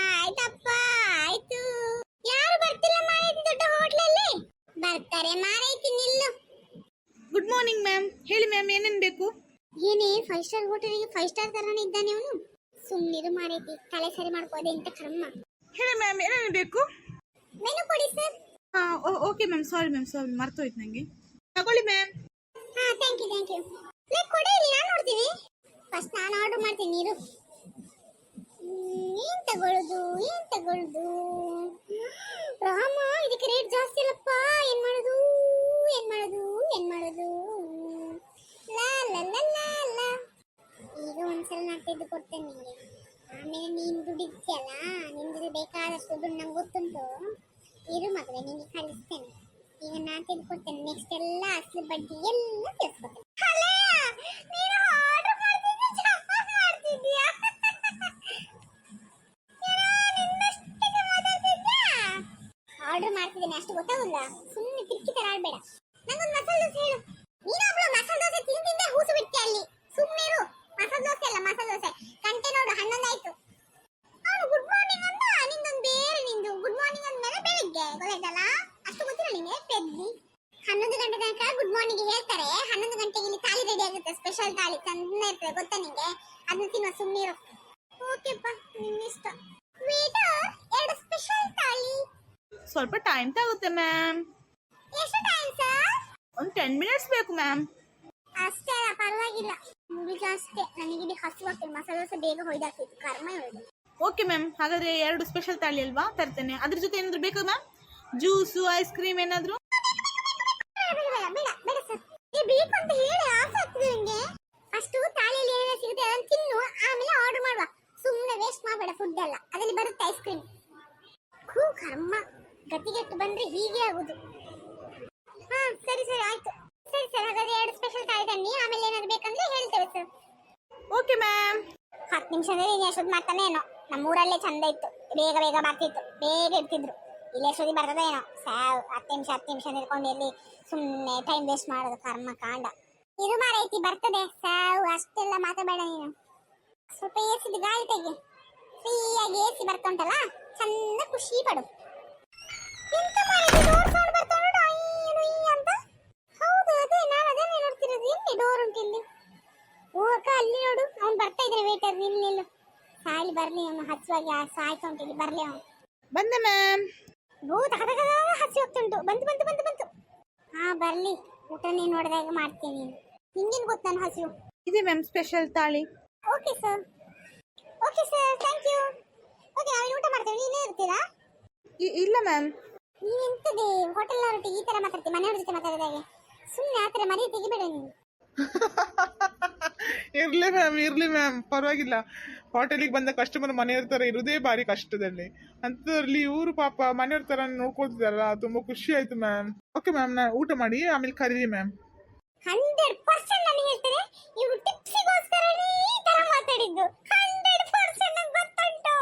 ಆಯ್ತಪ್ಪ ಆಯ್ತು. ಯಾರು ಬರ್ತಿಲ್ಲ ಮಾರೈತಿ ದೊಡ್ಡ ಹೋಟ್ಲಲ್ಲಿ. ಬರ್ತಾರೆ ಮಾರೈತಿ ನಿಲ್ಲು. Good morning ma'am. ಹೇಳಿ ಮ್ಯಾಮ್, ಏನೇನು ಬೇಕು? ಏನೇ 5 ಸ್ಟಾರ್ ಹೋಟೆಲ್ಗೆ 5 ಸ್ಟಾರ್ ತರಾನೇ ಇದ್ದಾನೆ ಅವನು. ಸುಮ್ಮನಿರು ಮಾರೈತಿ, ತಲೆ ಸರಿ ಮಾಡ್ಕೋದೆ ಅಂತ ಕರ್ಮ. ಹೇಳಿ ಮ್ಯಾಮ್, ಏನೇನು ಬೇಕು? ಮೆನು ಕೊಡಿ ಸರ್. ಓಕೆ ಮ್ಯಾಮ್, ಸಾರಿ ಮರ್ತೋಯ್ತು ನನಗೆ. ತಗೊಳ್ಳಿ ಮ್ಯಾಮ್. Thank you. ಕೊಡಿ, ಇಲ್ಲಿ ನಾನು ನೋಡ್ತೀನಿ. ಫಸ್ಟ್ ನಾನು ಆರ್ಡರ್ ಮಾಡ್ತೀನಿ ಇರು. ಏನ್ ತಗೊಳ್ಳುದು ರಾಮ, ಇದಕ್ಕೆ ರೇಟ್ ಜಾಸ್ತಿ ಅಲ್ಲಪ್ಪ. ಏನ್ ಮಾಡೋದು ಲಾ ಲಾ ಲಾ ಲಾ ಲಾ. ಈಗ ಒಂದ್ಸಲ ನಾನು ತೆಗೆದು ಕೊಡ್ತೇನೆ ನಿಂಗೆ. ಆಮೇಲೆ ನೀನು ದುಡಿದ್ಯಲ್ಲ, ನಿಂದು ಬೇಕಾದಷ್ಟು ದುಡ್ಡು ನಂಗೆ ಗೊತ್ತುಂಟು. ಇರು ಮಗವೇ, ನಿಂಗೆ ಕಳಿಸ್ತೇನೆ. ಈಗ ನಾನು ತೆಗೆದು ಕೊಡ್ತೇನೆ. ನೆಕ್ಸ್ಟ್ ಎಲ್ಲ ಅಸಲು ಬಡ್ಡಿ ಎಲ್ಲ ತಿಳಿಸ್ಕೊಡ್ತೇನೆ. ಆರ್ಡರ್ ಮಾಡ್ತಿದ್ದೇನೆ ಅಷ್ಟು ಗೊತ್ತಾಗಲ್ಲ. ಸುಮ್ಮನೆ ಕಿಕ್ಕಿ ತರ ಆಡ್ಬೇಡ. ನಂಗೊಂದು ಮಸಾಲೆ ದೋಸೆ ಹೇಳು. ನೀನೊಬ್ಳು ಮಸಾಲೆ ದೋಸೆ ತಿಂತಿಂದೆ ಹೂಸು ಬಿಡ್ತೀಯ ಅಲ್ಲಿ. ಸುಮ್ಮನೆ ಇರು. ಮಸಾಲೆ ದೋಸೆ ಅಲ್ಲ, ಮಸಾಲೆ ದೋಸೆ. ಗಂಟೆ ನೋಡು 11 ಆಯ್ತು. ಅವನು ಗುಡ್ ಮಾರ್ನಿಂಗ್ ಅಂತ ನಿಂದೊಂದು ಬೇರೆ. ನಿಂದು ಗುಡ್ ಮಾರ್ನಿಂಗ್ ಅಂದ್ಮೇಲೆ ಬೆಳಿಗ್ಗೆ ಗೊತ್ತಾಯ್ತಲ್ಲ. ಅಷ್ಟು ಗೊತ್ತಿಲ್ಲ ನಿಂಗೆ ಪೆದ್ದಿ. 11 ಗಂಟೆ ತನಕ ಗುಡ್ ಮಾರ್ನಿಂಗ್ ಹೇಳ್ತಾರೆ. 11 ಗಂಟೆಗೆ ಇಲ್ಲಿ ತಾಳಿ ರೆಡಿ ಆಗುತ್ತೆ. ಸ್ಪೆಷಲ್ ತಾಳಿ ಚಂದ ಇರ್ತದೆ ಗೊತ್ತಾ ನಿಂಗೆ. ಅದನ್ನ ತಿನ್ನೋ, ಸುಮ್ಮನೆ ಇರು. ಓಕೆಪ್ಪ, ನಿನ್ನಿಷ್ಟ. ವೇಟರ್, 2 ಸ್ಪೆಷಲ್ ತಾಳಿ. ಸ್ವಲ್ಪ ಟೈಮ್ ತಗುತ್ತೆ ಮ್ಯಾಮ್. ಎಷ್ಟು ಟೈಮ್ ಸರ್? ಒಂದು 10 ಮಿನಿಟ್ಸ್ ಬೇಕು ಮ್ಯಾಮ್. ಅಷ್ಟೇ ಅಲ್ಲ, ಪರವಾಗಿಲ್ಲ. ಮುಗಿದ ಅಷ್ಟೇ. ನನಗೆ ಹಸುವಾಗ್ತದೆ. ಮಸಾಲೆ ದೋಸೆ ಬೇಗ ಹೊಯ್ದಾಗ್ತಿತ್ತು, ಕರ್ಮ ಇರೋದು. ಓಕೆ ಮ್ಯಾಮ್, ಹಾಗಾದ್ರೆ 2 ಸ್ಪೆಷಲ್ ತಾಳಿ ಅಲ್ವಾ, ತರ್ತೇನೆ. ಅದ್ರ ಜೊತೆ ಏನಾದ್ರು ಬೇಕಾ ಮ್ಯಾಮ್? ಜ್ಯೂಸು, ಐಸ್ ಕ್ರೀಮ್ ಏನಾದ್ರು? ಬೇಡ ಸರ್. ಬೇಕು ಅಂತ ಹೇಳಿ ಆಸೆ ಆಗ್ತದೆ ನನಗೆ. ಅಷ್ಟು ತಾಳಿಯಲ್ಲಿ ಏನೇನು ಸಿಗುತ್ತೆ ಅದನ್ನು ತಿನ್ನು, ಆಮೇಲೆ ಆರ್ಡರ್ ಮಾಡುವ. ಸುಮ್ಮನೆ ವೇಸ್ಟ್ ಮಾಡಬೇಡ ಫುಡ್ ಎಲ್ಲ. ಅದರಲ್ಲಿ ಬರುತ್ತೆ ಐಸ್ ಕ್ರೀಮ್. ಕರ್ಮ, ಗತಿಗೆಟ್ಟು ಬಂದ್ರೆ ಹೀಗೆ ಆಗುದು. ಸರಿ ಆಯ್ತು. ಸರಿ ಸರ್, ಹಾಗಾದ್ರೆ 2 ಸ್ಪೆಷಲ್ ತಾಳಿ ತನ್ನಿ. ಆಮೇಲೆ ಏನಾದ್ರು ಬೇಕಂದ್ರೆ ಹೇಳ್ತೇವೆ ಸರ್. Okay ma'am. 10 ನಿಮಿಷದಲ್ಲಿ ನೀನು ಎಷ್ಟೊತ್ತು ಮಾಡ್ತಾನೆ ಏನೋ. ನಮ್ಮೂರಲ್ಲೇ ಚಂದ ಇತ್ತು, ಬೇಗ ಬರ್ತಿತ್ತು, ಬೇಗ ಇರ್ತಿದ್ರು. ಇಲ್ಲಿ ಎಷ್ಟೊತ್ತಿ ಬರ್ತದೆ ಏನೋ. 10 ನಿಮಿಷ ನಿಲ್ಕೊಂಡು ಎಲ್ಲಿ ಸುಮ್ಮನೆ ಟೈಮ್ ವೇಸ್ಟ್ ಮಾಡೋದು, ಕರ್ಮ ಕಾಂಡ. ಇದು ಮಾರೈತಿ ಬರ್ತದೆ ಸಾವು. ಅಷ್ಟೆಲ್ಲ ಮಾತಾಡಬೇಡ ನೀನು. ಸ್ವಲ್ಪ ಎಸಿದ ಗಾಳಿ ತೆಗಿ. ಫ್ರೀಯಾಗಿ ಎಸಿ ಬರ್ತಾ ಉಂಟಲ್ಲ, ಚಂದ ಖುಷಿ ಪಡು. ಎಂತ ಮಾರೈತಿ ಡೋರ್ ಸೌಂಡ್ ಬರ್ತಾ ಉಂಟು ಅಂತ? ಹೌದು, ಅದೇ ನಾನು ಅದನ್ನೇ ನೋಡ್ತಿರೋದು. ಎಲ್ಲಿ ಡೋರ್ ಉಂಟು ಇಲ್ಲಿ? ಅಕ್ಕ ಅಲ್ಲಿ ನೋಡು, ಅವ್ನು ಬರ್ತಾ ಇದ್ದಾನೆ. ವೇಟರ್ ನಿಲ್ಲು. ಸಾಲಿ ಬರ್ಲಿ, ಅವನು ಹಚ್ಚುವಾಗಿ ಸಾಯ್ತಾ ಉಂಟು. ಇಲ್ಲಿ ಬರ್ಲಿ ಅವನು. ಬಂದೆ ಮ್ಯಾಮ್. ಭೂತ ಹಸಿ ಹೋಗ್ತುಂಟು. ಬಂತು. ಬರ್ಲಿ. ಊಟ ನೀನು ನೋಡಿದಾಗ ಮಾಡ್ತೀನಿ. ನಿಂಗೇನು ಗೊತ್ತು ನನ್ನ ಹಸಿವು? ಇದೆ ma'am special thali. Okay sir, thank you. Okay, ನಾನು ಊಟ ಮಾಡ್ತೇವೆ. ನೀನೇ ಇರ್ತೀರಾ? ಇಲ್ಲ ಮ್ಯಾಮ್. ನೀನು ಎಂತದೆ ಹೋಟೆಲ್ನವರೊಟ್ಟಿಗೆ ಈ ಥರ ಮಾತಾಡ್ತೀವಿ, ಮನೆಯವ್ರ ಜೊತೆ ಮಾತಾಡಿದಾಗೆ? ಸುಮ್ಮನೆ ಆ ಥರ ಮನೆ ತೆಗಿಬೇಡ ನೀನು. ಇರ್ಲಿ ಮ್ಯಾಮ್, ಪರವಾಗಿಲ್ಲ. ಹೋಟೆಲಿಗೆ ಬಂದ ಕಸ್ಟಮರ್ ಮನೆಯವ್ರ ತರ ಇರುದೇ ಬಾರಿ ಕಷ್ಟದಲ್ಲಿ. ಅಂತದ್ರಲ್ಲಿ ಇವರು ಪಾಪ ಮನೆಯವ್ರ ತರ ನೋಡ್ಕೊಳ್ತಿದಾರಲ್ಲ, ತುಂಬಾ ಖುಷಿ ಆಯ್ತು ಮ್ಯಾಮ್. ಓಕೆ ಮ್ಯಾಮ್, ನಾ ಊಟ ಮಾಡಿ ಆಮೇಲೆ ಕರೀರಿ ಮ್ಯಾಮ್. 100% ನಾನು ಹೇಳ್ತೇನೆ, ಇವರು ಟಿಪ್ಸಿಗೋಸ್ಕರ ಈ ತರ ಮಾತಾಡಿದ್ದು. 100% ನಂಗೆ ಗೊತ್ತುಂಟು.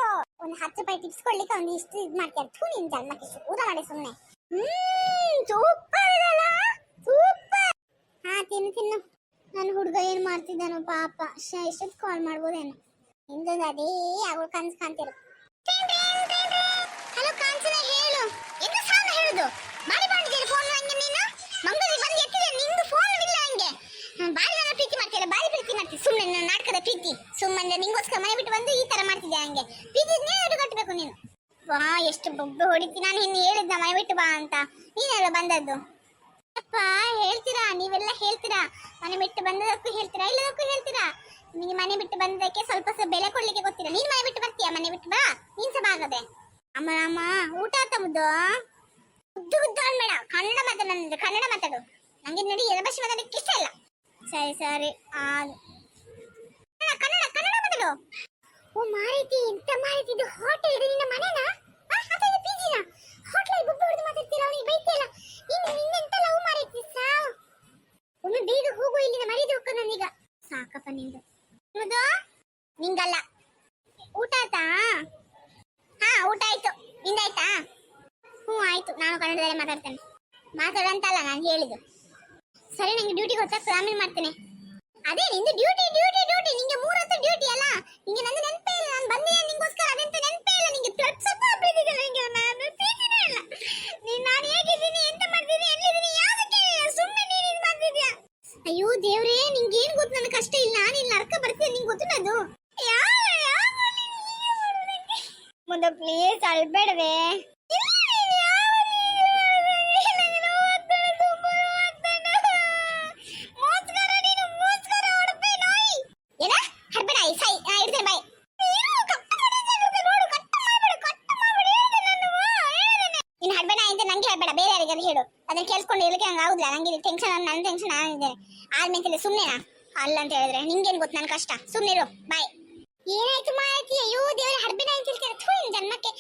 ಒಂದು 10 ರೂಪಾಯಿ ಟಿಪ್ಸ್ ಕೊಡ್ಲಿಕ್ಕೆ ಒಂದು ಇಷ್ಟು ಇದು ಮಾಡ್ತಾರೆ. ಥೂ, ನಿನ್ ಜನ್ಮಕ್ಕೆ ಊಟ ಮಾಡಿ ಸುಮ್ಮನೆ. ಸೂಪರ್ ಇದಲ್ಲ, ಸೂಪರ್. ತಿನ್ನು. ನನ್ನ ಹುಡುಗ ಏನ್ ಮಾಡ್ತಿದ್ದಾನೋ ಪಾಪ. ಎಷ್ಟೊತ್ತು ಕಾಲ್ ಮಾಡ್ಬೋದೇನೋ. ನಿಂದೊಂದು ಅದೇ ಆಗೋ ಕನ್ಸು ಕಾಣ್ತಿರು. ಹಲೋ ಕಾಂಚನ, ಹೇಳು. ಎಂತ ಸಾಲ ಹೇಳುದು? ಬಾರಿ ಮಾಡಿದ್ದೀರಿ ಫೋನ್ ಹಂಗೆ ನೀನು. ಮಂಗಳೂರಿಗೆ ಬಂದು ಎತ್ತಿದೆ, ನಿಂದು ಫೋನ್ ಇಲ್ಲ ಹಂಗೆ. ಬಾರಿ ನನ್ನ ಪ್ರೀತಿ ಮಾಡ್ತೀರ, ಬಾರಿ ಪ್ರೀತಿ ಮಾಡ್ತೀವಿ. ಸುಮ್ಮನೆ ನನ್ನ ನಾಟಕದ ಪ್ರೀತಿ. ಸುಮ್ಮನೆ ನಿಂಗೋಸ್ಕರ ಮನೆ ಬಿಟ್ಟು ಬಂದು ಈ ತರ ಮಾಡ್ತಿದ್ದೆ ಹಂಗೆ. ಪ್ರೀತಿ ನೀನು ಕಟ್ಟಬೇಕು ನೀನು. ವಾ, ಎಷ್ಟು ಬೊಬ್ಬೆ ಹೊಡಿತಿ. ನಾನು ಇನ್ನು ಹೇಳಿದ್ದ ಮನೆ ಬಿಟ್ಟು ಬಾ ಅಂತ. ನೀನೆಲ್ಲ ಬಂದದ್ದು. ಅಪ್ಪ ಹೇಳ್ತೀರಾ, ನೀವೆಲ್ಲ ಹೇಳ್ತೀರಾ. ಮನೆ ಬಿಟ್ಟು ಬಂದದಕ್ಕೂ ಹೇಳ್ತೀರಾ, ಇಲ್ಲದಕ್ಕೂ ಹೇಳ್ತೀರಾ. ನಿಮಗೆ ಮನೆ ಬಿಟ್ಟು ಬಂದದಕ್ಕೆ ಸ್ವಲ್ಪ ಬೆಲೆ ಕೊಡ್ಲಿಕ್ಕೆ ಗೊತ್ತಿಲ್ಲ. ನೀನ್ ಮನೆ ಬಿಟ್ಟು ಬರ್ತೀಯಾ? ಮನೆ ಬಿಟ್ಟು ಬಾ, ನೀನ್ ಸಹ ಆಗದೆ. ಅಮ್ಮ ಊಟ ಆತ ಮುದ್ದು ಅನ್ಬೇಡ. ಕನ್ನಡ ಮಾತಾಡು. ನಂಗೆ ನೋಡಿ ಎರ ಭಾಷೆ ಮಾತಾಡಕ್ಕೆ ಇಷ್ಟ ಇಲ್ಲ. ಸರಿ ಕನ್ನಡ ಮಾತಾಡು. ಓ ಮಾರೈತಿ, ಎಂತ ಮಾರೈತಿ ಇದು? ಹೋಟೆಲ್ ಇದೆ ನಿನ್ನ ಮನೆನಾ? ಅಥವಾ ಪಿಜಿನಾ? ಹೋಟೆಲ್ ಬುಬ್ಬ ಹೊಡೆದು ಮಾತಾಡ್ತೀರಾ? ಅವನಿಗೆ ಬೈತಿಲ್ಲ. ನಿನ್ನೆಂತ ಲವ್ ಮಾರೈತಿ ಸಾವು. ಒಮ್ಮೆ ಬೇಗ ಹೋಗು, ಇಲ್ಲಿಂದ ಮರೀದು ಹೋಗ್ಕ. ನನೀಗ ಸಾಕಪ್ಪ ನಿಂದು. ನಿಂಗಲ್ಲ. ಊಟ ಆಯ್ತಾ? ಊಟ ಆಯ್ತು. ನಿಂದಾಯ್ತಾ? ಆಯ್ತು. ನಾನು ಕನ್ನಡದಲ್ಲೇ ಮಾತಾಡ್ತೇನೆ. ಮಾತಾಡಂತಲ್ಲ ನಾನು ಹೇಳಿದ್ದು. ಸರಿ, ನಂಗೆ ಡ್ಯೂಟಿಗೆ ಹೊತ್ತಾಗ್ತದೆ, ಆಮೇಲೆ ಮಾಡ್ತೇನೆ. ಅದೇ ನಿಂದು ಡ್ಯೂಟಿ. ನಿಂಗೆ 3 ಹೊತ್ತು ಡ್ಯೂಟಿ ಅಲ್ಲ. ನಿಂಗೆ ನಂದು ನೆನಪೇ ಇಲ್ಲ. ನಾನು ಬಂದೆ ನಿಂಗೋಸ್ಕರ. ಅದೆಂತ ಮುದ್ದು ಪ್ಲೀಸ್ ಅಳ್ಬೇಡವೆ. ಹೇಳು ಅದನ್ನ ಕೇಳಿಸ್ಕೊಂಡು ಹೇಳಕ್ಕೆ ನಂಗೆ ಆಗುದಿಲ್ಲ. ನಂಗೆ ಟೆನ್ಷನ್, ನನ್ನ ಟೆನ್ಷನ್ ನಾನಿದ್ದೇನೆ. ಆದ್ಮೇಲೆ ಸುಮ್ಮನೆನಾ ಅಲ್ಲ ಅಂತ ಹೇಳಿದ್ರೆ ನಿಂಗೇನ್ ಗೊತ್ತು ನನ್ನ ಕಷ್ಟ. ಸುಮ್ಮನಿರು ಬಾಯ್. ಏನಾಯ್ತು ಮಾಹಿತಿ? ಅಯ್ಯೋ ದೇವರ ಹಡ್ಬಿನ ಅಂತ ಹೇಳ್ತಾರೆ. ಥೂ ನಿನ್ ಜನ್ಮಕ್ಕೆ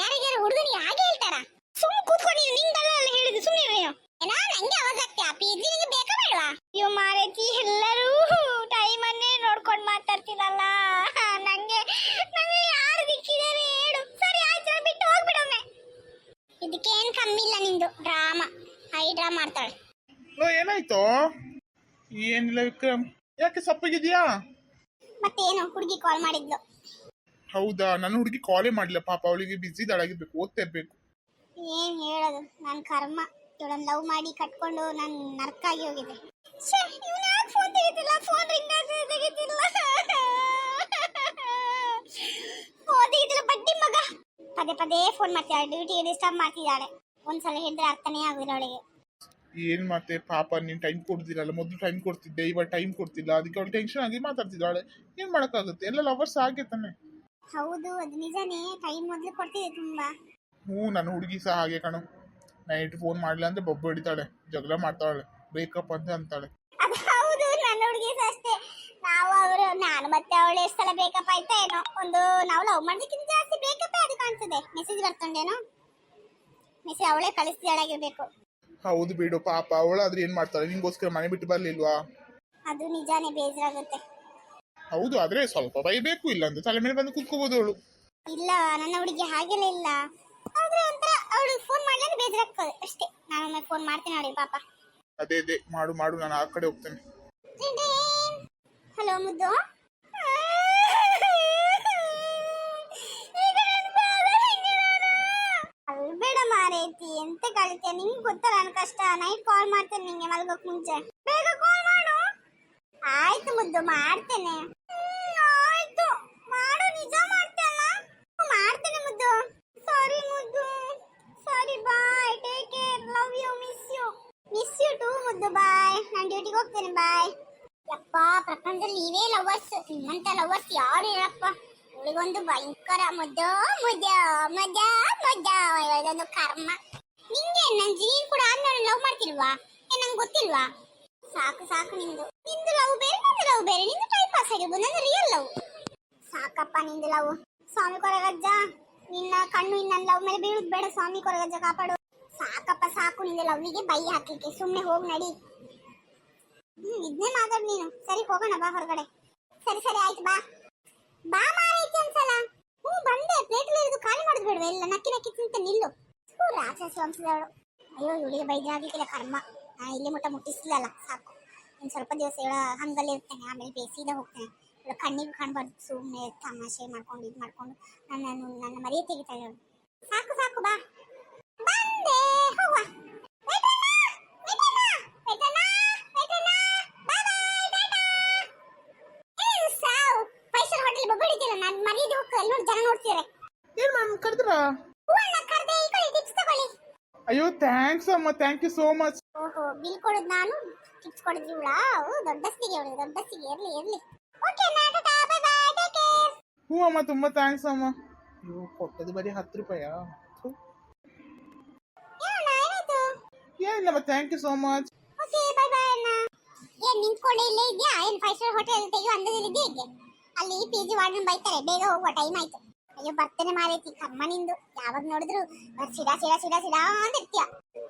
ಯಾರಿಗಾರು ಹುಡುಗನಿಗೆ ಹಾಗೆ ಹೇಳ್ತಾರ? ಸುಮ್ಮನೆ ಕೂತ್ಕೊಂಡು ನಿಂಗಲ್ಲ ಹೇಳಿದ್ದು. ಸುಮ್ಮನೆ ಏನೋ ಏನಾ ನಂಗೆ ಅವಾಜ್ ಆಗ್ತೀಯ? ಪಿಜಿ ನಿಂಗೆ ಬೇಕಾ ಬೇಡವಾ? ಅಯ್ಯೋ ಮಾರೈತಿ ಎಲ್ಲರೂ ಟೈಮ್ ಅನ್ನೇ ನೋಡ್ಕೊಂಡು ಮಾತಾಡ್ತೀರಲ್ಲ. ನಂಗೆ ಯಾರು ದಿಕ್ಕಿದ್ದಾರೆ ಹೇಳು. ಸರಿ ಆಯ್ತು ಬಿಟ್ಟು ಹೋಗ್ಬಿಡೊಮ್ಮೆ. ಇದಕ್ಕೇನ್ ಕಮ್ಮಿ ಇಲ್ಲ ನಿಂದು ಡ್ರಾಮಾ. ಹೈ ಡ್ರಾಮಾ ಮಾಡ್ತಾಳೆ. ಏನಾಯ್ತು? ಏನಿಲ್ಲ ವಿಕ್ರಮ್, ಯಾಕೆ ಸಪ್ಪಗಿದ್ಯಾ? ಮತ್ತೇನು ಹುಡುಗಿ ಕಾಲ್ ಮಾಡಿದ್ಲು. ಹೌದಾ? ನನ್ನ ಹುಡುಗಿ ಕಾಲೇ ಮಾಡಿಲ್ಲ ಪಾಪ, ಅವಳಿಗೆ ಬಿಸಿ ದಳಾಗಿರ್ಬೇಕು, ಓದ್ತಾ ಇರ್ಬೇಕು. ಏನ್ ಹೇಳೋದು, ನನ್ನ ಕರ್ಮ. ಇವಳನ್ನ ಲವ್ ಮಾಡಿ ಕಟ್ಕೊಂಡು ನಾನು ನರ್ಕಾಗಿ ಹೋಗಿದೆ. ಫೋನ್ ತೆಗಿತಿಲ್ಲ, ಫೋನ್ ರಿಂಗ್ ತೆಗಿತಿಲ್ಲ, ಫೋನ್ ತೆಗಿತಿಲ್ಲ. ಬಡ್ಡಿ ಮಗ ಪದೇ ಪದೇ ಫೋನ್ ಮಾಡ್ತಿದ್ದಾಳೆ, ಡ್ಯೂಟಿಗೆ ಡಿಸ್ಟರ್ಬ್ ಮಾಡ್ತಿದ್ದಾಳೆ. ಒಂದ್ಸಲ ಹೇಳಿದ್ರೆ ಅರ್ಥನೇ ಆಗುದಿಲ್ಲ ಅವಳಿಗೆ. ಏನ್ ಮತ್ತೆ ಪಾಪ, ನೀನ್ ಟೈಮ್ ಕೊಡ್ತಿರಲ್ಲ. ಮೊದಲು ಟೈಮ್ ಕೊಡ್ತಿದ್ದೆ, ಇವಾಗ ಟೈಮ್ ಕೊಡ್ತಿಲ್ಲ. ಅದಕ್ಕೆ ಅವಳು ಟೆನ್ಷನ್ ಆಗಿ ಮಾತಾಡ್ತಿದ್ದಾಳೆ. ಏನ್ ಮಾಡಕ್ಕಾಗುತ್ತೆ, ಎಲ್ಲ ಲವರ್ಸ್ ಹಾಗೆ ತಾನೆ. ಹೌದು, ಅದು ನಿಜಾನೇ. ಟೈಮ್ ಮೊದಲು ಕೊಡ್ತಿದ್ದೆ ತುಂಬಾ. ನನ್ನ ಹುಡುಗಿ ಸಹ ಹಾಗೆ ಕಣೋ. ನೈಟ್ ಫೋನ್ ಮಾಡ್ಲಿಲ್ಲ ಅಂದ್ರೆ ಬೊಬ್ಬ ಹಿಡಿತಾಳೆ, ಜಗಳ ಮಾಡ್ತಾಳೆ, ಬ್ರೇಕಪ್ ಅಂತ ಅಂತಾಳೆ. ಅದು ಹೌದು, ನನ್ನ ಹುಡುಗಿ ಸಹ ಅಷ್ಟೇ. ನಾನು ಮತ್ತೆ ಅವಳು ಎಷ್ಟು ಸಲ ಬ್ರೇಕಪ್ ಆಯ್ತಾ ಏನೋ. ನಾವು ಲವ್ ಮಾಡೋದಕ್ಕಿಂತ ಜಾಸ್ತಿ ಬ್ರೇಕಪ್ ಅದು ಕಾಣ್ತದೆ. ಮೆಸೇಜ್ ಬರ್ತೊಂಡೇನೋ, ಮೆಸೇಜ್ ಅವಳೇ ಕಳಿಸ್ತಿದ್ದಾಳಾಗಿರ್ಬೇಕು. ಹೌದು ಬಿಡು ಪಾಪ, ಅವಳಾದ್ರೆ ಏನ್ ಮಾಡ್ತಾಳೆ? ನಿಂಗೋಸ್ಕರ ಮನೆ ಬಿಟ್ಟು ಬರ್ಲಿಲ್ವಾ? ಅದು ನಿಜಾನೇ, ಬೇಜಾರಾಗುತ್ತೆ. ಹೌದು, ಆದ್ರೆ ಸ್ವಲ್ಪ ಬೈಬೇಕು, ಇಲ್ಲ ಅಂದ್ರೆ ತಲೆ ಮೇಲೆ ಬಂದು ಕುತ್ಕೋಬಹುದು ಅವಳು. ಇಲ್ಲ, ನನ್ನ ಹುಡುಗಿ ಹಾಗೆಲ್ಲ ಇಲ್ಲ. ಆದ್ರೆ ಒಂಥರ ಅವಳು ಫೋನ್ ಮಾಡ್ಲಿಲ್ಲ ಬೇಜಾರಾಗ್ತದೆ ಅಷ್ಟೇ. ನಾನು ಫೋನ್ ಮಾಡ್ತೀನಿ ಅವಳಿಗೆ ಪಾಪ. ಅದೇ ಮಾಡು, ನಾನು ಆ ಕಡೆ ಹೋಗ್ತೇನೆ. ಹಲೋ ಮುದ್ದು. ಅಲ್ಬೇಡ ಮಾರೇತಿ, ಎಂತ ಕಳಿತೀಯ? ನಿಂಗೆ ಗೊತ್ತಲ್ಲ ನನ್ನ ಕಷ್ಟ. ನೈಟ್ ಕಾಲ್ ಮಾಡ್ತೇನೆ ನಿಂಗೆ ಮಲ್ಗೋಕ್ ಮುಂಚೆ. ಬೇಗ ಕಾಲ್ ಮಾಡು. ಆಯ್ತು ಮುದ್ದು, ಮಾಡ್ತೇನೆ. ಆಯ್ತು ಮಾಡು, ನಿಜ ಮಾಡ್ತೇನೆ. ಮಾಡ್ತೇನೆ ಮುದ್ದು. ಸಾರಿ ಮುದ್ದು, sorry. Bye, take care, love you, miss you too ಮುದ್ದು. ಬಾಯ್, ನಾನು ಡ್ಯೂಟಿಗೆ ಹೋಗ್ತೇನೆ. ಬಾಯ್. ಯಪ್ಪ, ಪ್ರಪಂಚದಲ್ಲಿ ನೀವೇ ಲವರ್ಸ್. ನಿಮ್ಮಂತ ಲವರ್ಸ್ ಯಾರು ಇರಪ್ಪ. ಇವಳಿಗೊಂದು ಭಯಂಕರ ಮುದ್ದು ಮುದ್ದು ಮುದ್ದು ಮುದ್ದು. ಇವಳದೊಂದು ಕರ್ಮ. ನಿಂಗೆ ನನ್ ಜೀನ್ ಕೂಡ ಆದ್ಮೇಲೆ ಲವ್ ಮಾಡ್ತಿಲ್ವಾ? ನಂಗೆ ಗೊತ್ತಿಲ್ವಾ? ಸಾಕು ನಿಂದು ಲವ್ ಬೇರೆ, ನಂದು ಲವ್ ಬೇರೆ. ನಿಂದು ಟೈಮ್ ಪಾಸ್ ಆಗಿರ್ಬೋದು, ನನ್ನ ರಿಯಲ್ ಲವ್. ಸಾಕಪ್ಪ ನಿಂದು ಲವ್. ಸ್ವಾಮಿ ಕೊರಗಜ್ಜ, ನಿನ್ನ ಕಣ್ಣು ನನ್ನ ಲವ್ ಮೇಲೆ ಬೀಳುದ್ ಬೇಡ. ಸ್ವಾಮಿ ಕೊರಗಜ್ಜ ಕಾಪಾಡು. ಸಾಕಪ್ಪ ಸಾಕು, ನಿಂದು ಲವ್ವಿಗೆ ಬೈ ಹಾಕ್ಲಿಕ್ಕೆ. ಸುಮ್ನೆ ಹೋಗ್ ನಡಿ. ಇದನ್ನೇ ಮಾತಾಡ್ ನೀನು. ಸರಿ ಹೋಗೋಣ ಬಾ ಹೊರಗಡೆ. ಸರಿ ಆಯ್ತು ಬಾ. ಬಾ ಮಾರೈತಿ ಒಂದ್ಸಲ. ಬಂದೆ. ಪ್ಲೇಟಲ್ಲಿ ಇರೋದು ಖಾಲಿ ಮಾಡೋದು ಬೇಡವೆ? ಎಲ್ಲ ನಕ್ಕಿ ತಿಂತ ನಿಲ್ಲು. ರಾಕ್ಷಸ ವಂಶದವಳು. ಅಯ್ಯೋ, ಇವಳಿಗೆ ಬೈದಾಗಲಿಕ್ಕಿಲ್ಲ ಕರ್ಮ. ಇಲ್ಲಿ ಮುಟ್ಟಿಸ್ಲಿಲ್ಲ. ಸಾಕು, ಇನ್ನು ಸ್ವಲ್ಪ ದಿವಸ ಇವಳ ಹಂಗಲ್ಲಿ ಇರ್ತೇನೆ. ಆಮೇಲೆ ಬೇಸಿದ ಹೋಗ್ತೇನೆ. ಇವಳು ಕಣ್ಣಿಗೆ ಕಾಣಬಾರ್ದು. ಸುಮ್ಮನೆ ತಮಾಷೆ ಮಾಡ್ಕೊಂಡು ಇದು ಮಾಡ್ಕೊಂಡು ನನ್ನ ಮರಿಯ ತೆಗಿತಾಳೆ ಅವಳು. ಸಾಕು ಬಾ. ಬಂದೆ, ಹೋಗುವ. ನಾನು ಮನೆಗೆ ಹೋಗ್ತೇನೆ. ನೋಡಿ ಜನ ನೋಡ್ತೀರಾ? ಏನ್ ಮ್ಯಾಮ್ ಕರೆದ್ರಾ? ಕರೆದೆ. ಈ ಟಿಪ್ಸ್ ತಗೊಳ್ಳಿ. ಅಯ್ಯೋ ಥ್ಯಾಂಕ್ಸ್ ಅಮ್ಮ, ಥ್ಯಾಂಕ್ ಯು ಸೋ ಮಚ್. ಓಹೋ, ಬಿಲ್ ಕೊಡೋದು ನಾನು, ಟಿಪ್ಸ್ ಕೊಡೋದು ಇವಳ. ದೊಡ್ಡಸ್ತಿಗೆ ಅವಳು, ದೊಡ್ಡಸ್ತಿಗೆ. ಇರ್ಲಿ. ಓಕೆ ನಾ, ta ta, bye bye, take care. ಅಮ್ಮ, ತುಂಬಾ ಥ್ಯಾಂಕ್ಸ್ ಅಮ್ಮ. ಅಯ್ಯೋ, ಕೊಟ್ಟದು ಬರೀ 10 ರೂಪಾಯಾ? ಏನಿಲ್ಲಮ್ಮ, thank you so much. Okay, bye bye ಅಣ್ಣ. ಏನ್ ನಿಂತ್ಕೊಂಡೇ ಇಲ್ಲೇ ಇದೆಯಾ? ಏನ್ 5 ಸ್ಟಾರ್ ಹೋಟೆಲ್ ತೆಗಿಯೋ ಅಂದದಿದೆ ಹೇಗೆ? ಅಲ್ಲಿ ಪಿಜಿ ವಾರ್ಡನ್ ಬೈತಾರೆ. ಬೇಗ ಹೋಗುವ, ಟೈಮ್ ಆಯ್ತು. ಅಯ್ಯೋ, ಬರ್ತೇನೆ ಮಾರೈತಿ. ಕರ್ಮ ನಿಂದು. ಯಾವಾಗ ನೋಡಿದ್ರು ಸಿಡಾ ಅಂತ ಇರ್ತೀಯ.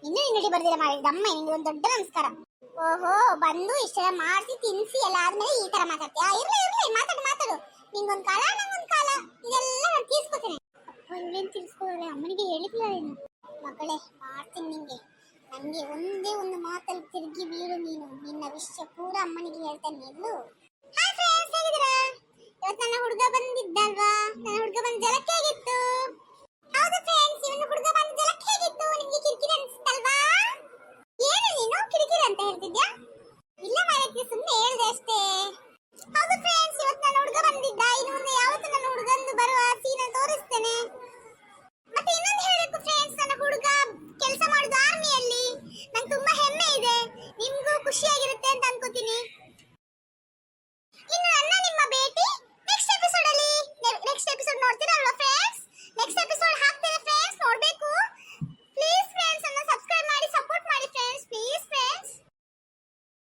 ಇನ್ನೂ ಇನ್ನಡಿ ಬರ್ದಿಲ್ಲ ಮಾರೈತಿ. ಅಮ್ಮ, ನಿಂಗೆ ಒಂದು ದೊಡ್ಡ ನಮಸ್ಕಾರ. ಓಹೋ, ಬಂದು ಇಷ್ಟೆಲ್ಲ ಮಾಡಿಸಿ ತಿನ್ಸಿ ಎಲ್ಲ ಆದ್ಮೇಲೆ ಈ ತರ ಮಾತಾಡ್ತೀಯಾ? ಇರ್ಲಿ, ಮಾತಾಡು. ನಿಂಗೊಂದ್ ಕಾಲ, ನಂಗೊಂದ್ ಕಾಲ. ಇದೆಲ್ಲ ನಾನು ತೀರ್ಸ್ಕೊತೇನೆ. ಇವಳೇನ್ ತೀರ್ಸ್ಕೋದ್ರೆ? ಅಮ್ಮನಿಗೆ ಹೇಳಿಲ್ಲ ಏನು? ಮಗಳೇ, ಮಾಡ್ತೀನಿ ನಿಂಗೆ. ನಂಗೆ ಒಂದೇ ಒಂದು ಮಾತಲ್ಲಿ ತಿರುಗಿ ಬೀಳು ನೀನು. ನಿನ್ನ ವಿಷಯ ಪೂರ ಅಮ್ಮನಿಗೆ ಹೇಳ್ತೇನೆ. ಎಲ್ಲೂ ಹಾಯ್ ಫ್ರೆಂಡ್ಸ್, ಹೇಗಿದ್ದೀರಾ? ಇವತ್ತು ನನ್ನ ಹುಡುಗ ಬಂದಿದ್ದಲ್ವಾ? ನನ್ನ ಹುಡುಗ ಬಂದ ಜಲಕ್ಕೆ ಹೇಗಿತ್ತು? ಹೌದು ಫ್ರೆಂಡ್ಸ್, ಇವನು ಹುಡುಗ ಬಂದ ಜಲಕ್ಕೆ ಹೇಗಿತ್ತು? ನಿಮ್ಗೆ ಕಿರಿಕಿರಿ ಅನ್ಸುತ್ತಲ್ವಾ? ಏನು ನೀನು ಕಿರಿಕಿರಿ ಅಂತ ಹೇಳ್ತಿದ್ಯಾ? ಇಲ್ಲ ಮಾರೈತಿ, ಸುಮ್ಮನೆ ಹೇಳ್ದೆ ಅಷ್ಟೇ.